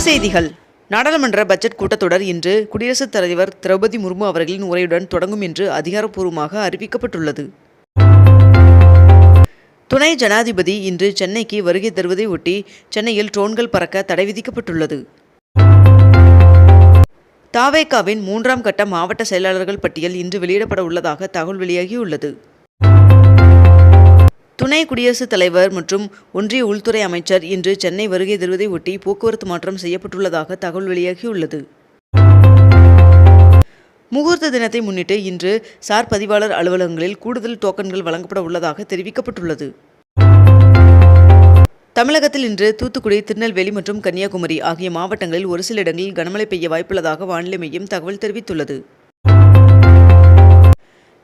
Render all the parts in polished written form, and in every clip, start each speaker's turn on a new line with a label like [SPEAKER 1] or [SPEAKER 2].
[SPEAKER 1] செய்திகள். நாடாளுமன்ற பட்ஜெட் கூட்டத்தொடர் இன்று குடியரசுத் தலைவர் திரௌபதி முர்மு அவர்களின் உரையுடன் தொடங்கும் என்று அதிகாரப்பூர்வமாக அறிவிக்கப்பட்டுள்ளது. துணை ஜனாதிபதி இன்று சென்னைக்கு வருகை தருவதை ஒட்டி சென்னையில் ட்ரோன்கள் பறக்க தடை விதிக்கப்பட்டுள்ளது. தவேகாவின் 3ஆம் கட்ட மாவட்ட செயலாளர்கள் பட்டியல் இன்று வெளியிடப்பட உள்ளதாக தகவல் வெளியாகியுள்ளது. துணை குடியரசுத் தலைவர் மற்றும் ஒன்றிய உள்துறை அமைச்சர் இன்று சென்னை வருகை தருவதை ஒட்டி போக்குவரத்து மாற்றம் செய்யப்பட்டுள்ளதாக தகவல் வெளியாகியுள்ளது. முகூர்த்த தினத்தை முன்னிட்டு இன்று சார் பதிவாளர் அலுவலகங்களில் கூடுதல் டோக்கன்கள் வழங்கப்பட உள்ளதாக தெரிவிக்கப்பட்டுள்ளது. தமிழகத்தில் இன்று தூத்துக்குடி, திருநெல்வேலி மற்றும் கன்னியாகுமரி ஆகிய மாவட்டங்களில் ஒரு சில இடங்களில் கனமழை பெய்ய வாய்ப்புள்ளதாக வானிலை மையம் தகவல் தெரிவித்துள்ளது.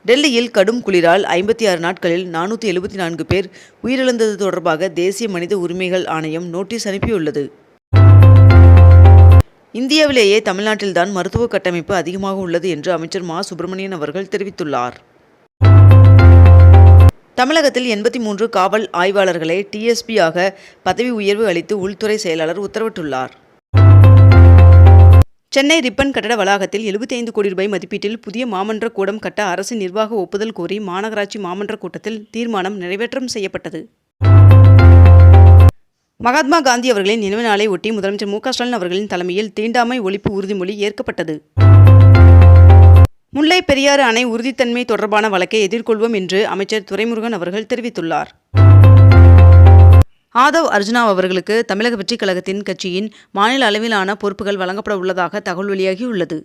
[SPEAKER 1] டெல்லியில் கடும் குளிரால் 56 நாட்களில் 474 பேர் உயிரிழந்தது தொடர்பாக தேசிய மனித உரிமைகள் ஆணையம் நோட்டீஸ் அனுப்பியுள்ளது. இந்தியாவிலேயே தமிழ்நாட்டில்தான் மருத்துவ கட்டமைப்பு அதிகமாக உள்ளது என்று அமைச்சர் மா. சுப்பிரமணியன் அவர்கள் தெரிவித்துள்ளார். தமிழகத்தில் 83 காவல் ஆய்வாளர்களை TSP ஆக பதவி உயர்வு அளித்து உள்துறை செயலாளர் உத்தரவிட்டுள்ளார். சென்னை ரிப்பன் கட்டட வளாகத்தில் 75 கோடி ரூபாய் மதிப்பீட்டில் புதிய மாமன்ற கூடம் கட்ட அரசு நிர்வாக ஒப்புதல் கோரி மாநகராட்சி மாமன்ற கூட்டத்தில் தீர்மானம் நிறைவேற்றம் செய்யப்பட்டது. மகாத்மா காந்தி அவர்களின் நினைவு நாளை ஒட்டி முதலமைச்சர் மு. ஸ்டாலின் அவர்களின் தலைமையில் தீண்டாமை ஒழிப்பு உறுதிமொழி ஏற்கப்பட்டது. முல்லை பெரியாறு அணை உறுதித்தன்மை தொடர்பான வழக்கை எதிர்கொள்வோம் என்று அமைச்சர் துரைமுருகன் அவர்கள் தெரிவித்துள்ளார். ஆதவ் அர்ஜுனா அவர்களுக்கு தமிழக வெற்றிக் கழகத்தின் கட்சியின் மாநில அளவிலான பொறுப்புகள் வழங்கப்பட உள்ளதாக தகவல் வெளியாகியுள்ளது.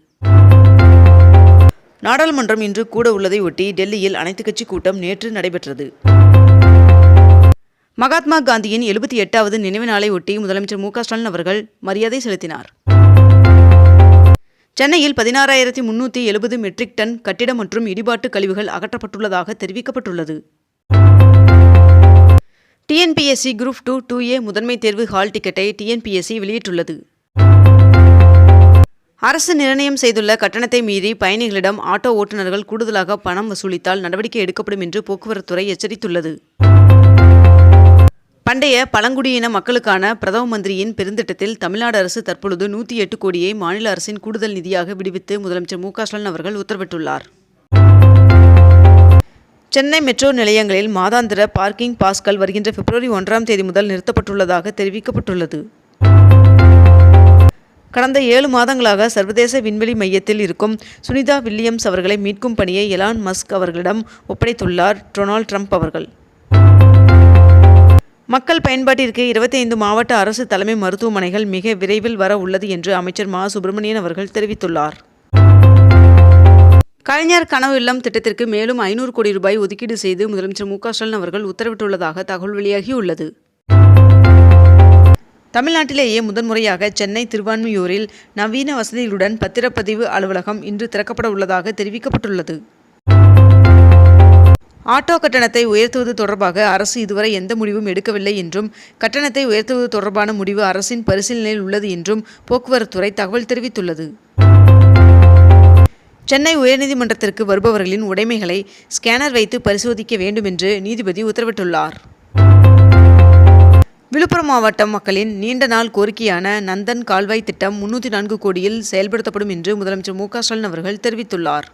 [SPEAKER 1] நாடாளுமன்றம் இன்று கூட உள்ளதை ஒட்டி டெல்லியில் அனைத்துக் கட்சி கூட்டம் நேற்று நடைபெற்றது. மகாத்மா காந்தியின் 78வது நினைவு நாளை ஒட்டி முதலமைச்சர் மு. ஸ்டாலின் அவர்கள் மரியாதை செலுத்தினார். சென்னையில் 16,370 மெட்ரிக் டன் கட்டிட மற்றும் இடிபாட்டு கழிவுகள் அகற்றப்பட்டுள்ளதாக தெரிவிக்கப்பட்டுள்ளது. TNPSC குரூப் 2 2A முதன்மை தேர்வு ஹால் டிக்கெட்டை TNPSC வெளியிட்டுள்ளது. அரசு நிர்ணயம் செய்துள்ள கட்டணத்தை மீறி பயணிகளிடம் ஆட்டோ ஓட்டுநர்கள் கூடுதலாக பணம் வசூலித்தால் நடவடிக்கை எடுக்கப்படும் என்று போக்குவரத்துறை எச்சரித்துள்ளது. பண்டைய பழங்குடியின மக்களுக்கான பிரதம மந்திரியின் பெருந்திட்டத்தில் தமிழ்நாடு அரசு தற்பொழுது 108 கோடியை மாநில அரசின் கூடுதல் நிதியாக விடுவித்து முதலமைச்சர் மு. ஸ்டாலின் அவர்கள் உத்தரவிட்டுள்ளார். சென்னை மெட்ரோ நிலையங்களில் மாதாந்திர பார்க்கிங் பாஸ்கள் வருகின்ற பிப்ரவரி 1ஆம் தேதி முதல் நிறுத்தப்பட்டுள்ளதாக தெரிவிக்கப்பட்டுள்ளது. கடந்த 7 மாதங்களாக சர்வதேச விண்வெளி மையத்தில் இருக்கும் சுனிதா வில்லியம்ஸ் அவர்களை மீட்கும் பணியை எலான் மஸ்க் அவர்களிடம் ஒப்படைத்துள்ளார் டொனால்ட் ட்ரம்ப் அவர்கள். மக்கள் பயன்பாட்டிற்கு 25 மாவட்ட அரசு தலைமை மருத்துவமனைகள் மிக விரைவில் வர உள்ளது என்று அமைச்சர் மா. சுப்பிரமணியன் அவர்கள் தெரிவித்துள்ளார். கலைஞர் கனவு இல்லம் திட்டத்திற்கு மேலும் 500 கோடி ரூபாய் ஒதுக்கீடு செய்து முதலமைச்சர் மு. ஸ்டாலின் அவர்கள் உத்தரவிட்டுள்ளதாக தகவல் வெளியாகியுள்ளது. தமிழ்நாட்டிலேயே முதன்முறையாக சென்னை திருவான்மியூரில் நவீன வசதிகளுடன் பத்திரப்பதிவு அலுவலகம் இன்று திறக்கப்பட உள்ளதாக தெரிவிக்கப்பட்டுள்ளது. ஆட்டோ கட்டணத்தை உயர்த்துவது தொடர்பாக அரசு இதுவரை எந்த முடிவும் எடுக்கவில்லை என்றும் கட்டணத்தை உயர்த்துவது தொடர்பான முடிவு அரசின் பரிசீலனையில் உள்ளது என்றும் போக்குவரத்துறை தகவல் தெரிவித்துள்ளது. சென்னை உயர்நீதிமன்றத்திற்கு வருபவர்களின் உடைமைகளை ஸ்கேனர் வைத்து பரிசோதிக்க வேண்டும் என்று நீதிபதி உத்தரவிட்டுள்ளார். விழுப்புரம் மாவட்டம் மக்களின் நீண்ட நாள் கோரிக்கையான நந்தன் கால்வாய் திட்டம் 304 கோடியில் செயல்படுத்தப்படும் என்று முதலமைச்சர் மு. ஸ்டாலின் அவர்கள் தெரிவித்துள்ளார்.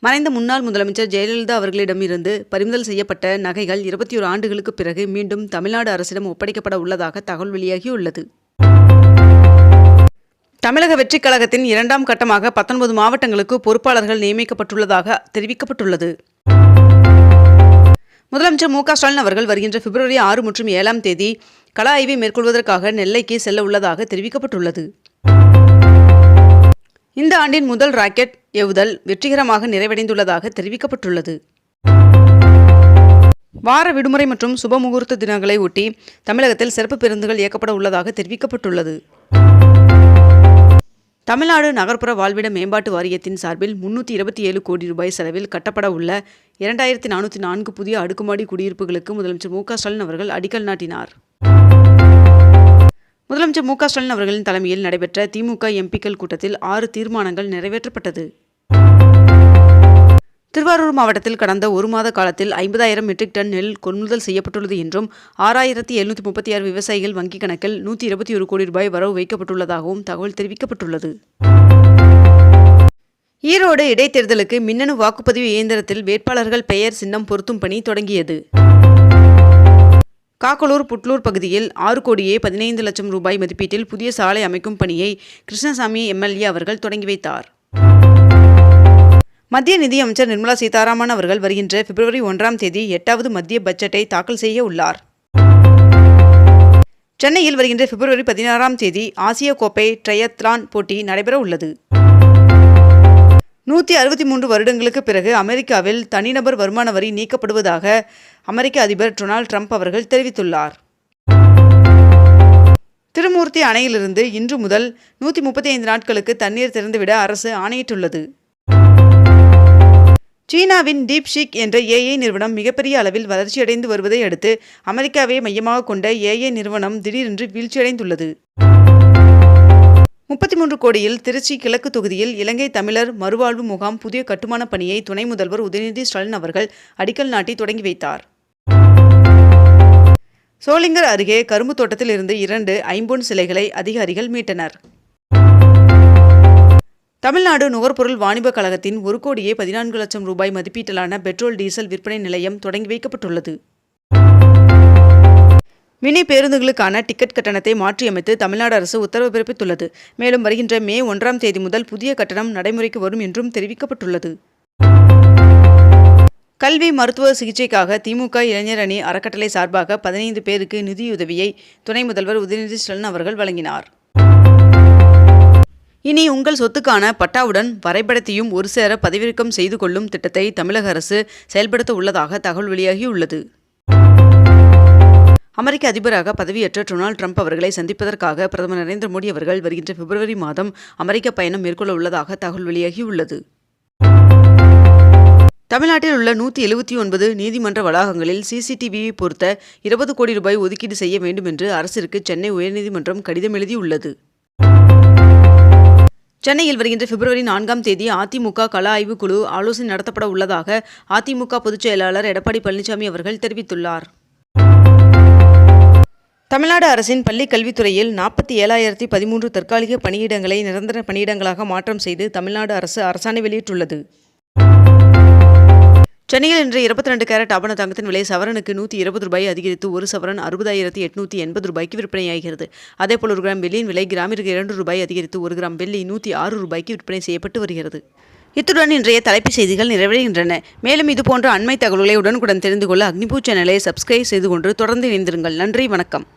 [SPEAKER 1] மறைந்த முன்னாள் முதலமைச்சர் ஜெயலலிதா அவர்களிடமிருந்து பறிமுதல் செய்யப்பட்ட நகைகள் 21 ஆண்டுகளுக்கு பிறகு மீண்டும் தமிழ்நாடு அரசிடம் ஒப்படைக்கப்பட உள்ளதாக தகவல் வெளியாகியுள்ளது. தமிழக வெற்றிக் கழகத்தின் 2ஆம் கட்டமாக 19 மாவட்டங்களுக்கு பொறுப்பாளர்கள் நியமிக்கப்பட்டுள்ளதாக தெரிவிக்கப்பட்டுள்ளது. முதலமைச்சர் மு. ஸ்டாலின் அவர்கள் வருகின்ற பிப்ரவரி 6 மற்றும் 7ஆம் தேதி கள ஆய்வை மேற்கொள்வதற்காக நெல்லைக்கு செல்ல உள்ளதாக தெரிவிக்கப்பட்டுள்ளது. இந்த ஆண்டின் முதல் ராக்கெட் ஏவுதல் வெற்றிகரமாக நிறைவடைந்துள்ளதாக தெரிவிக்கப்பட்டுள்ளது. வார விடுமுறை மற்றும் சுப முகூர்த்த தினங்களை ஒட்டி தமிழகத்தில் சிறப்பு பேருந்துகள் இயக்கப்பட உள்ளதாக தெரிவிக்கப்பட்டுள்ளது. தமிழ்நாடு நகர்ப்புற வாழ்விட மேம்பாட்டு வாரியத்தின் சார்பில் 327 கோடி ரூபாய் செலவில் கட்டப்பட உள்ள 2404 புதிய அடுக்குமாடி குடியிருப்புகளுக்கு முதலமைச்சர் மு. ஸ்டாலின் அவர்கள் அடிக்கல் நாட்டினார். முதலமைச்சர் மு. ஸ்டாலின் அவர்களின் தலைமையில் நடைபெற்ற திமுக எம்பிக்கள் கூட்டத்தில் 6 தீர்மானங்கள் நிறைவேற்றப்பட்டது. திருவாரூர் மாவட்டத்தில் கடந்த ஒரு மாத காலத்தில் 50,000 மெட்ரிக் டன் நெல் கொள்முதல் செய்யப்பட்டுள்ளது என்றும் 6,736 விவசாயிகள் வங்கிக் கணக்கில் 121 கோடி ரூபாய் வரவு வைக்கப்பட்டுள்ளதாகவும் தகவல் தெரிவிக்கப்பட்டுள்ளது. ஈரோடு இடைத்தேர்தலுக்கு மின்னணு வாக்குப்பதிவு இயந்திரத்தில் வேட்பாளர்கள் பெயர் சின்னம் பொருத்தும் பணி தொடங்கியது. காக்கலூர் புட்லூர் பகுதியில் 6 கோடியே 15 லட்சம் ரூபாய் மதிப்பீட்டில் புதிய சாலை அமைக்கும் பணியை கிருஷ்ணசாமி எம்எல்ஏ அவர்கள் தொடங்கி வைத்தார். மத்திய நிதியமைச்சர் நிர்மலா சீதாராமன் அவர்கள் வருகின்ற பிப்ரவரி 1ஆம் தேதி 8வது மத்திய பட்ஜெட்டை தாக்கல் செய்ய உள்ளார். சென்னையில் வருகின்ற பிப்ரவரி 16ஆம் தேதி ஆசிய கோப்பை ட்ரையத்லான் போட்டி நடைபெற உள்ளது. 163 வருடங்களுக்கு பிறகு அமெரிக்காவில் தனிநபர் வருமான வரி நீக்கப்படுவதாக அமெரிக்க அதிபர் டொனால்ட் ட்ரம்ப் அவர்கள் தெரிவித்துள்ளார். திருமூர்த்தி அணையிலிருந்து இன்று முதல் 135 நாட்களுக்கு தண்ணீர் திறந்துவிட அரசு ஆணையிட்டுள்ளது. சீனாவின் டீப்ஷீக் என்ற ஏஐ நிறுவனம் மிகப்பெரிய அளவில் வளர்ச்சியடைந்து வருவதை அடுத்து அமெரிக்காவை மையமாக கொண்ட ஏஐ நிறுவனம் திடீரென்று வீழ்ச்சியடைந்துள்ளது. 33 கோடியில் திருச்சி கிழக்கு தொகுதியில் இலங்கை தமிழர் மறுவாழ்வு முகாம் புதிய கட்டுமான பணியை துணை முதல்வர் உதயநிதி ஸ்டாலின் அவர்கள் அடிக்கல் நாட்டி தொடங்கி வைத்தார். சோளிங்கர் அருகே கரும்பு தோட்டத்தில் இருந்து 2 ஐம்பொன் சிலைகளை அதிகாரிகள் மீட்டனர். தமிழ்நாடு நுகர்பொருள் வாணிப கழகத்தின் 1 கோடியே 14 லட்சம் ரூபாய் மதிப்பீட்டிலான பெட்ரோல் டீசல் விற்பனை நிலையம் தொடங்கி வைக்கப்பட்டுள்ளது. மினி பேருந்துகளுக்கான டிக்கெட் கட்டணத்தை மாற்றியமைத்து தமிழ்நாடு அரசு உத்தரவு பிறப்பித்துள்ளது. மேலும் வருகின்ற மே 1ஆம் தேதி முதல் புதிய கட்டணம் நடைமுறைக்கு வரும் என்றும் தெரிவிக்கப்பட்டுள்ளது. கல்வி மருத்துவ சிகிச்சைக்காக திமுக இளைஞர் அணி அறக்கட்டளை சார்பாக 15 பேருக்கு நிதியுதவியை துணை முதல்வர் உதயநிதி ஸ்டாலின் அவர்கள் வழங்கினார். இனி உங்கள் சொத்துக்கான பட்டாவுடன் வரைபடத்தையும் ஒரு சேர பதிவிறக்கம் செய்து கொள்ளும் திட்டத்தை தமிழக அரசு செயல்படுத்த உள்ளதாக தகவல் வெளியாகியுள்ளது. அமெரிக்க அதிபராக பதவியேற்ற டொனால்ட் ட்ரம்ப் அவர்களை சந்திப்பதற்காக பிரதமர் நரேந்திர மோடி அவர்கள் வருகின்ற பிப்ரவரி மாதம் அமெரிக்க பயணம் மேற்கொள்ள உள்ளதாக தகவல் வெளியாகியுள்ளது. தமிழ்நாட்டில் உள்ள 179 நீதிமன்ற வளாகங்களில் சிசிடிவியை பொருத்த 20 கோடி ரூபாய் ஒதுக்கீடு செய்ய வேண்டும் என்று அரசிற்கு சென்னை உயர்நீதிமன்றம் கடிதம் எழுதியுள்ளது. சென்னையில் வருகின்ற பிப்ரவரி 4ஆம் தேதி அதிமுக கள ஆய்வு குழு ஆலோசனை நடத்தப்பட உள்ளதாக அதிமுக பொதுச் செயலாளர் எடப்பாடி பழனிசாமி அவர்கள் தெரிவித்துள்ளார். தமிழ்நாடு அரசின் பள்ளிக் கல்வித்துறையில் 47,013 தற்காலிக பணியிடங்களை நிரந்தர பணியிடங்களாக மாற்றம் செய்து தமிழ்நாடு அரசு அரசாணை வெளியிட்டுள்ளது. சென்னையில் இன்று 22 கேரட் ஆபண தங்கத்தின் விலை சவரனுக்கு 120 ரூபாய் அதிகரித்து ஒரு சவரன் 60,880 ரூபாய்க்கு விற்பனையாகிறது. அதேபோல் 1 கிராம் வெள்ளியின் விலை கிராமிற்கு 2 ரூபாய் அதிகரித்து 1 கிராம் வெள்ளி 106 ரூபாய்க்கு விற்பனை செய்யப்பட்டு வருகிறது. இத்துடன் இன்றைய தலைப்புச் செய்திகள் நிறைவடைகின்றன. மேலும் இதுபோன்ற அண்மை தகவல்களை உடனுக்குடன் தெரிந்து கொள்ள அக்னிபூ சேனலை சப்ஸ்கிரைப் செய்து கொண்டு தொடர்ந்து இணைந்திருங்கள். நன்றி, வணக்கம்.